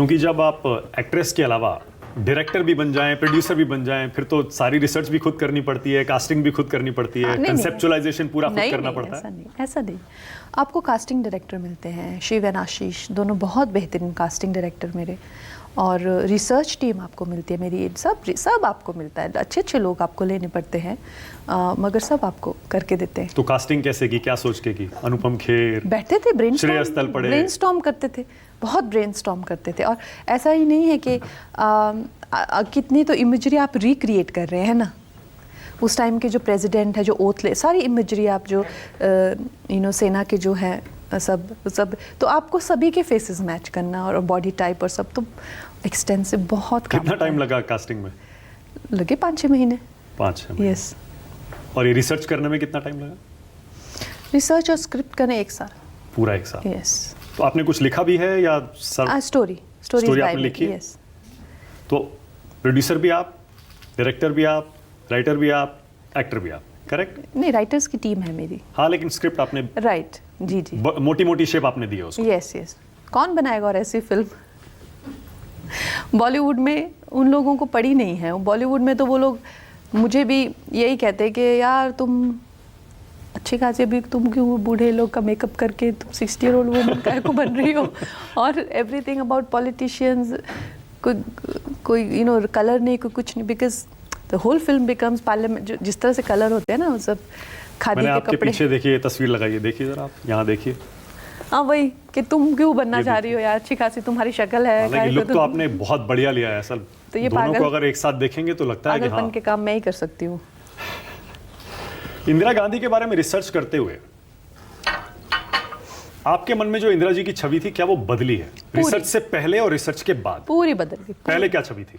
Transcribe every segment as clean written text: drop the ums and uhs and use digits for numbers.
क्योंकि जब आप एक्ट्रेस के अलावा डायरेक्टर भी बन जाएं, प्रोड्यूसर भी बन जाएं, फिर तो सारी रिसर्च भी खुद करनी पड़ती है, कास्टिंग भी खुद करनी पड़ती है, कंसेप्चुअलाइजेशन पूरा खुद करना पड़ता है। ऐसा नहीं। आपको कास्टिंग डायरेक्टर मिलते हैं, शिव एंड आशीष दोनों बहुत बेहतरीन कास्टिंग डायरेक्टर मेरे, और रिसर्च टीम आपको मिलती है मेरी, सब आपको मिलता है, अच्छे अच्छे लोग आपको लेने पड़ते हैं, मगर सब आपको करके देते हैं। तो कास्टिंग कैसे की, क्या सोच के की? अनुपम खेर बैठते थे, ब्रेनस्टॉर्म करते थे, बहुत ब्रेनस्टॉर्म करते थे। और ऐसा ही नहीं है कि कितनी तो इमेजरी आप रिक्रिएट कर रहे हैं ना, उस टाइम के जो प्रेसिडेंट है, जो ओथ ले, सारी इमेजरी आप जो सेना के जो है सब तो आपको सभी के फेसेस मैच करना और बॉडी टाइप और सब, तो एक्सटेंसिव बहुत काम। कितना टाइम लगा कास्टिंग में? लगे 5-6 महीने। 5-6 महीने? यस। और ये रिसर्च करने में कितना टाइम लगा? रिसर्च और स्क्रिप्ट करने 1 साल। पूरा 1 साल? यस। तो आपने कुछ लिखा भी है या स्टोरी आपने लिखी? यस। तो प्रोड्यूसर भी आप, डायरेक्टर भी आप, राइटर भी आप, एक्टर भी आप, करेक्ट? नहीं, राइटर्स की टीम है मेरी। हाँ, लेकिन स्क्रिप्ट आपने राइट जी मोटी मोटी शेप आपने दी है उसको। यस। कौन बनाएगा और ऐसी फिल्म? बॉलीवुड में उन लोगों को पड़ी नहीं है। बॉलीवुड में तो वो लोग मुझे भी यही कहते हैं कि यार तुम अच्छे खासे भी, तुम क्यों बूढ़े लोग का मेकअप करके तुम 60 ईयर ओल्ड वुमन काहे को बन रही हो, और एवरीथिंग अबाउट पॉलिटिशियंस, कोई कलर नहीं, कोई कुछ नहीं, because the whole film becomes parliament. जिस तरह से कलर होते हैं ना, वो सब खादी के कपड़े। पीछे देखिए, तस्वीर लगाइए, देखिए जरा आप, यहाँ देखिए। हाँ, वही कि तुम क्यों बनना चाह रही हो यार, अच्छी खासी तुम्हारी शक्ल है। लुक तो आपने बहुत बढ़िया लिया है असल। तो ये दोनों को अगर एक साथ देखेंगे तो लगता है कि हाँ, के काम मैं ही कर सकती हूँ। इंदिरा गांधी के बारे में रिसर्च करते हुए आपके मन में जो इंदिरा जी की छवि थी, क्या वो बदली है रिसर्च से पहले और रिसर्च के बाद? पूरी बदल गई। पहले क्या छवि थी?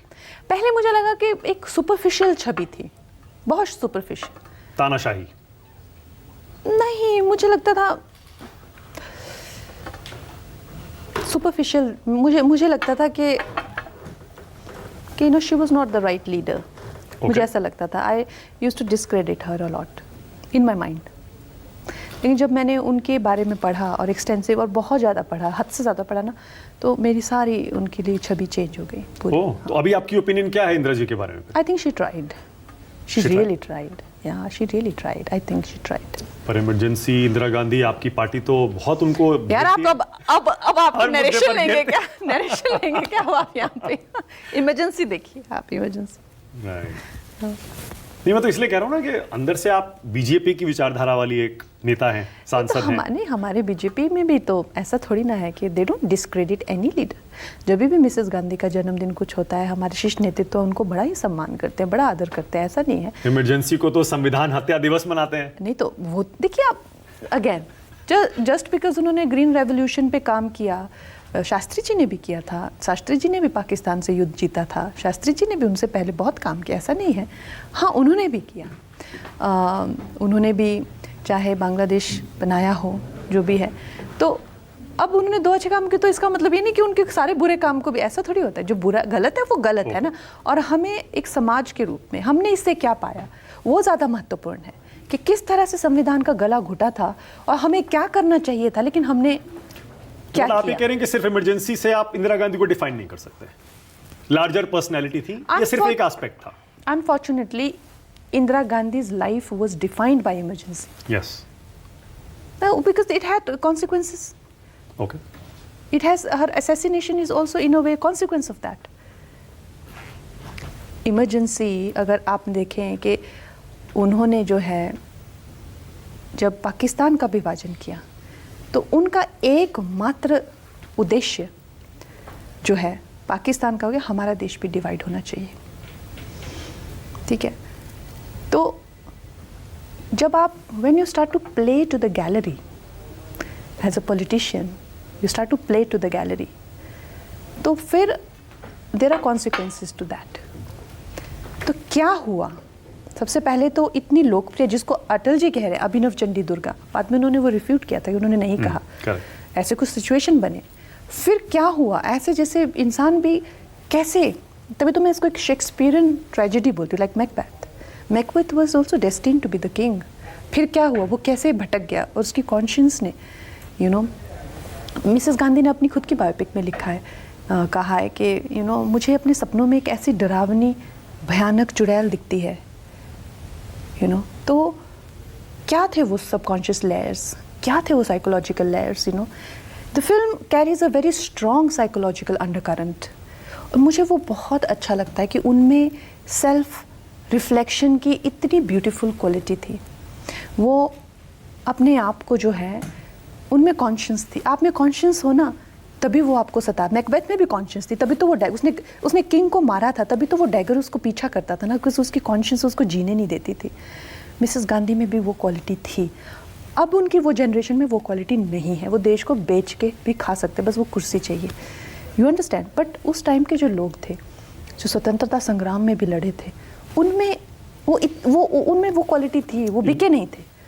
पहले मुझे लगा कि एक सुपरफिशियल छवि थी, बहुत सुपरफिशियल। तानाशाही? नहीं, मुझे लगता था सुपरफिशियल। मुझे लगता था कि she was not the right leader. मुझे ऐसा लगता था। I used to discredit her a lot in my mind. लेकिन जब मैंने उनके बारे में पढ़ा, और एक्सटेंसिव और बहुत ज़्यादा पढ़ा, हद से ज़्यादा पढ़ा ना, तो मेरी सारी उनके लिए छवि चेंज हो गई पूरी। तो अभी आपकी ओपिनियन क्या है इंदिरा जी के बारे में? I think she tried, she really tried, या she really tried, I think she tried. पर इमरजेंसी, इंदिरा गांधी, आपकी पार्टी तो बहुत उनको यार, आप आप नरेशन लेंगे क्या? नरेशन लेंगे क्या आप यहाँ पे? इमरजेंसी देखिए आप, इमरजेंसी। नहीं, मैं तो इसलिए कह रहा हूँ ना कि अंदर से आप बीजेपी की विचारधारा वाली एक नेता हैं, सांसद हैं। नहीं, हमारे बीजेपी में भी तो ऐसा थोड़ी ना है कि they don't discredit any leader. जब भी मिसेस गांधी का जन्मदिन कुछ होता है, हमारे शीर्ष नेतृत्व उनको बड़ा ही सम्मान करते हैं, बड़ा आदर करते हैं, ऐसा नहीं है। इमरजेंसी को तो संविधान हत्या दिवस मनाते हैं। नहीं तो वो देखिए आप, अगेन जस्ट बिकॉज उन्होंने ग्रीन रेवोल्यूशन पे काम किया, शास्त्री जी ने भी किया था, शास्त्री जी ने भी पाकिस्तान से युद्ध जीता था, शास्त्री जी ने भी उनसे पहले बहुत काम किया, ऐसा नहीं है। हाँ, उन्होंने भी किया, उन्होंने भी चाहे बांग्लादेश बनाया हो, जो भी है। तो अब उन्होंने 2 अच्छे काम किए, तो इसका मतलब ये नहीं कि उनके सारे बुरे काम को भी, ऐसा थोड़ी होता है। जो बुरा गलत है वो गलत है ना। और हमें एक समाज के रूप में हमने इससे क्या पाया, वो ज़्यादा महत्वपूर्ण है कि किस तरह से संविधान का गला घुटा था और हमें क्या करना चाहिए था, लेकिन हमने क्या किया। आप ये कह रहे हैं कि सिर्फ इमरजेंसी से आप इंदिरा गांधी को डिफाइन नहीं कर सकते? लार्जर पर्सनैलिटी थी या सिर्फ एक एस्पेक्ट था? Unfortunately Indira Gandhi's life was defined by emergency. Yes. No, because it had consequences. Okay. It has, her assassination is also in a way a consequence of that. Emergency, अगर आप देखें कि उन्होंने जो है, जब पाकिस्तान का विभाजन किया, तो उनका एकमात्र उद्देश्य जो है पाकिस्तान का हो गया, हमारा देश भी डिवाइड होना चाहिए। ठीक है? तो जब आप when you start to play to the gallery as a politician, you start to play to the gallery, तो फिर there are consequences to that. तो क्या हुआ? सबसे पहले तो इतनी लोकप्रिय, जिसको अटल जी कह रहे हैं, अभिनव चंडी दुर्गा, बाद में उन्होंने वो रिफ्यूट किया था कि उन्होंने नहीं कहा, ऐसे कुछ सिचुएशन बने। फिर क्या हुआ? ऐसे जैसे इंसान भी कैसे, तभी तो मैं इसको एक शेक्सपियरियन ट्रेजेडी बोलती हूँ, like Macbeth. Macbeth was also destined to be the king. फिर क्या हुआ? वो कैसे भटक गया, और उसकी कॉन्शियंस ने, मिसेस गांधी ने अपनी खुद की बायोपिक में लिखा है कहा है कि मुझे अपने सपनों में एक ऐसी डरावनी भयानक चुड़ैल दिखती है, तो क्या थे वो सबकॉन्शियस लेयर्स, क्या थे वो psychological layers? The film carries a very strong psychological undercurrent, और मुझे वो बहुत अच्छा लगता है कि उनमें सेल्फ रिफ्लेक्शन की इतनी ब्यूटीफुल क्वालिटी थी। वो अपने आप को जो है, उनमें कॉन्शियस थी। आप में कॉन्शियस हो ना, तभी वो आपको सता। मैकबेथ में भी कॉन्शियस थी, तभी तो वो उसने किंग को मारा था, तभी तो वो डैगर उसको पीछा करता था ना, क्योंकि उसकी कॉन्शियस उसको जीने नहीं देती थी। मिसेस गांधी में भी वो क्वालिटी थी। अब उनकी वो जनरेशन में वो क्वालिटी नहीं है। वो देश को बेच के भी खा सकते, बस वो कुर्सी चाहिए। You understand? बट उस टाइम के जो लोग थे, जो स्वतंत्रता संग्राम में भी लड़े थे, उनमें वो क्वालिटी थी, वो बिके नहीं थे।